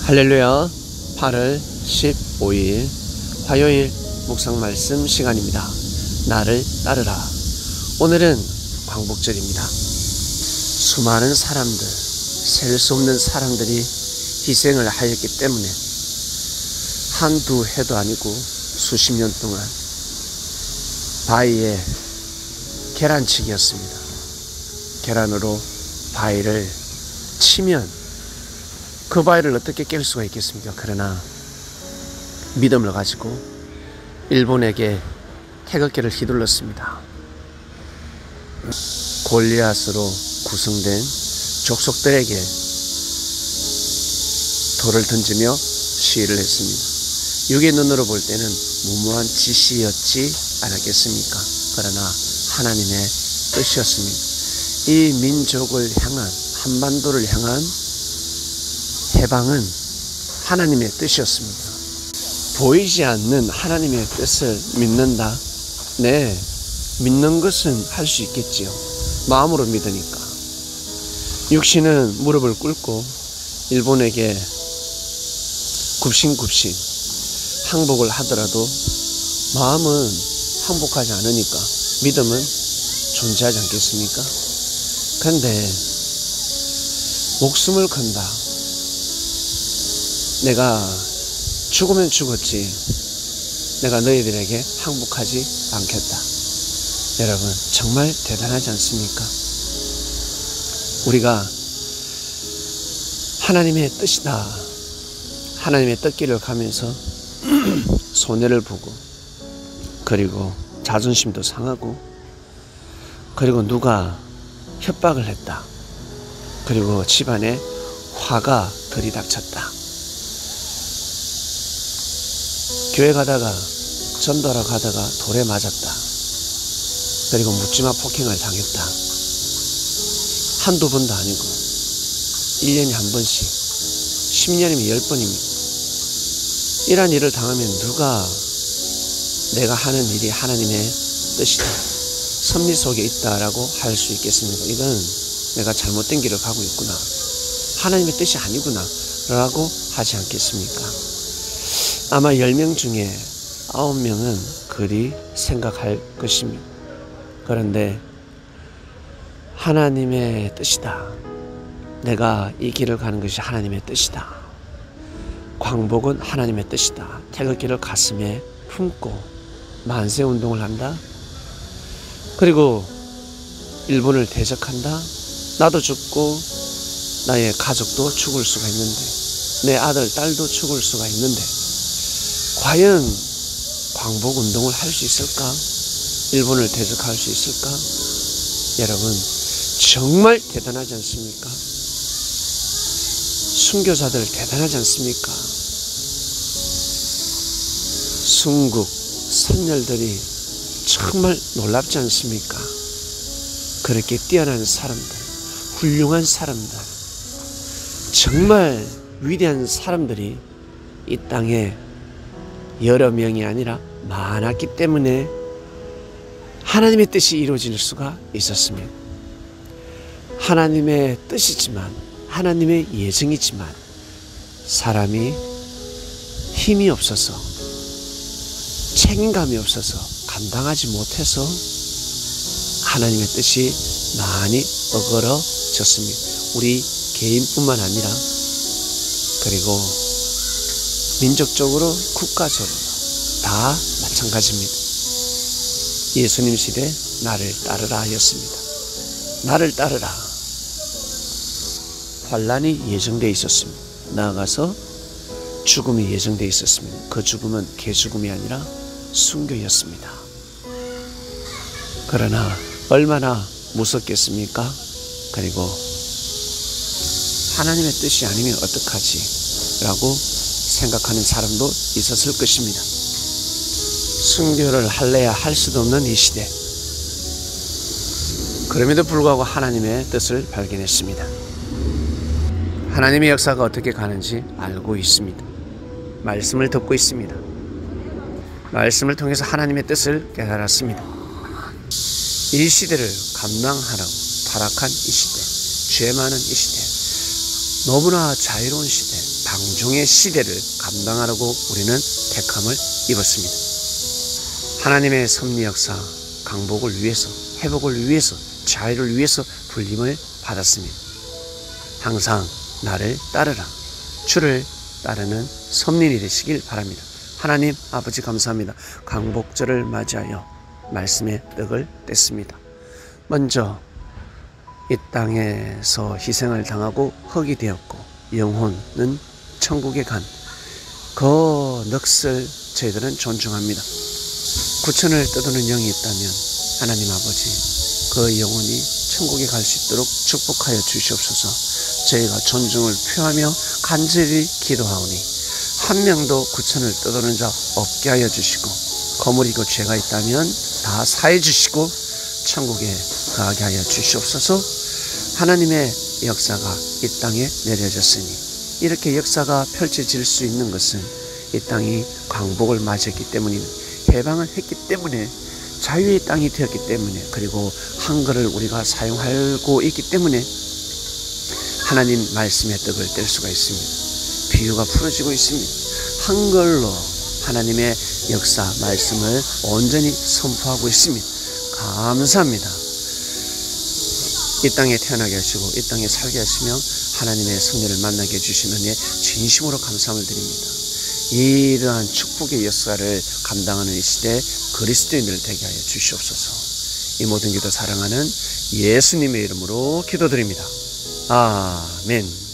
할렐루야. 8월 15일 화요일 묵상 말씀 시간입니다. 나를 따르라. 오늘은 광복절입니다. 수많은 사람들, 셀 수 없는 사람들이 희생을 하였기 때문에 한두 해도 아니고 수십 년 동안 바위에 계란치기였습니다. 계란으로 바위를 치면 그 바위를 어떻게 깰 수가 있겠습니까? 그러나 믿음을 가지고 일본에게 태극기를 휘둘렀습니다. 골리앗으로 구성된 족속들에게 돌을 던지며 시위를 했습니다. 육의 눈으로 볼 때는 무모한 지시였지 않았겠습니까? 그러나 하나님의 뜻이었습니다. 이 민족을 향한, 한반도를 향한 해방은 하나님의 뜻이었습니다. 보이지 않는 하나님의 뜻을 믿는다? 네, 믿는 것은 할 수 있겠지요. 마음으로 믿으니까. 육신은 무릎을 꿇고 일본에게 굽신굽신 항복을 하더라도 마음은 항복하지 않으니까 믿음은 존재하지 않겠습니까? 그런데 목숨을 건다. 내가 죽으면 죽었지 내가 너희들에게 항복하지 않겠다. 여러분, 정말 대단하지 않습니까? 우리가 하나님의 뜻이다, 하나님의 뜻길을 가면서 손해를 보고, 그리고 자존심도 상하고, 그리고 누가 협박을 했다, 그리고 집안에 화가 들이닥쳤다. 교회 가다가 전도하러 가다가 돌에 맞았다. 그리고 묻지마 폭행을 당했다. 한두 번도 아니고 1년에 한 번씩, 10년이면 10번입니다. 이러한 일을 당하면 누가 내가 하는 일이 하나님의 뜻이다, 섭리 속에 있다라고 할 수 있겠습니까? 이건 내가 잘못된 길을 가고 있구나, 하나님의 뜻이 아니구나 라고 하지 않겠습니까? 아마 10명 중에 9명은 그리 생각할 것입니다. 그런데 하나님의 뜻이다, 내가 이 길을 가는 것이 하나님의 뜻이다, 광복은 하나님의 뜻이다, 태극기를 가슴에 품고 만세운동을 한다, 그리고 일본을 대적한다. 나도 죽고 나의 가족도 죽을 수가 있는데, 내 아들, 딸도 죽을 수가 있는데 과연 광복운동을 할 수 있을까? 일본을 대적할 수 있을까? 여러분, 정말 대단하지 않습니까? 순교자들 대단하지 않습니까? 순국 선열들이 정말 놀랍지 않습니까? 그렇게 뛰어난 사람들, 훌륭한 사람들, 정말 위대한 사람들이 이 땅에 여러 명이 아니라 많았기 때문에 하나님의 뜻이 이루어질 수가 있었습니다. 하나님의 뜻이지만, 하나님의 예정이지만 사람이 힘이 없어서, 책임감이 없어서, 감당하지 못해서 하나님의 뜻이 많이 어그러졌습니다. 우리 개인뿐만 아니라, 그리고 민족적으로, 국가적으로 다 마찬가지입니다. 예수님 시대 나를 따르라 하였습니다. 나를 따르라. 환난이 예정되어 있었습니다. 나아가서 죽음이 예정되어 있었습니다. 그 죽음은 개죽음이 아니라 순교였습니다. 그러나 얼마나 무섭겠습니까? 그리고 하나님의 뜻이 아니면 어떡하지? 라고 생각하는 사람도 있었을 것입니다. 순교를 할래야 할 수도 없는 이 시대, 그럼에도 불구하고 하나님의 뜻을 발견했습니다. 하나님의 역사가 어떻게 가는지 알고 있습니다. 말씀을 듣고 있습니다. 말씀을 통해서 하나님의 뜻을 깨달았습니다. 이 시대를 감당하라고, 타락한 이 시대, 죄 많은 이 시대, 너무나 자유로운 시대, 방종의 시대를 감당하라고 우리는 택함을 입었습니다. 하나님의 섭리 역사, 강복을 위해서, 회복을 위해서, 자유를 위해서 불림을 받았습니다. 항상 나를 따르라, 주를 따르는 섭리인이 되시길 바랍니다. 하나님 아버지 감사합니다. 강복절을 맞이하여 말씀의 떡을 뗐습니다. 먼저 이 땅에서 희생을 당하고 흙이 되었고 영혼은 천국에 간 그 넋을 저희들은 존중합니다. 구천을 떠도는 영이 있다면 하나님 아버지 그 영혼이 천국에 갈 수 있도록 축복하여 주시옵소서. 저희가 존중을 표하며 간절히 기도하오니 한 명도 구천을 떠도는 자 없게 하여 주시고 거물이고 죄가 있다면 다 사해 주시고 천국에 가게 하여 주시옵소서. 하나님의 역사가 이 땅에 내려졌으니 이렇게 역사가 펼쳐질 수 있는 것은 이 땅이 광복을 맞이했기 때문입니다. 해방을 했기 때문에, 자유의 땅이 되었기 때문에, 그리고 한글을 우리가 사용하고 있기 때문에 하나님 말씀의 떡을 뗄 수가 있습니다. 비유가 풀어지고 있습니다. 한글로 하나님의 역사 말씀을 온전히 선포하고 있습니다. 감사합니다. 이 땅에 태어나게 하시고 이 땅에 살게 하시며 하나님의 섭리를 만나게 해주신 은혜에 진심으로 감사함을 드립니다. 이러한 축복의 역사를 감당하는 이 시대 그리스도인들 되게 하여 주시옵소서. 이 모든 기도 사랑하는 예수님의 이름으로 기도드립니다. 아멘.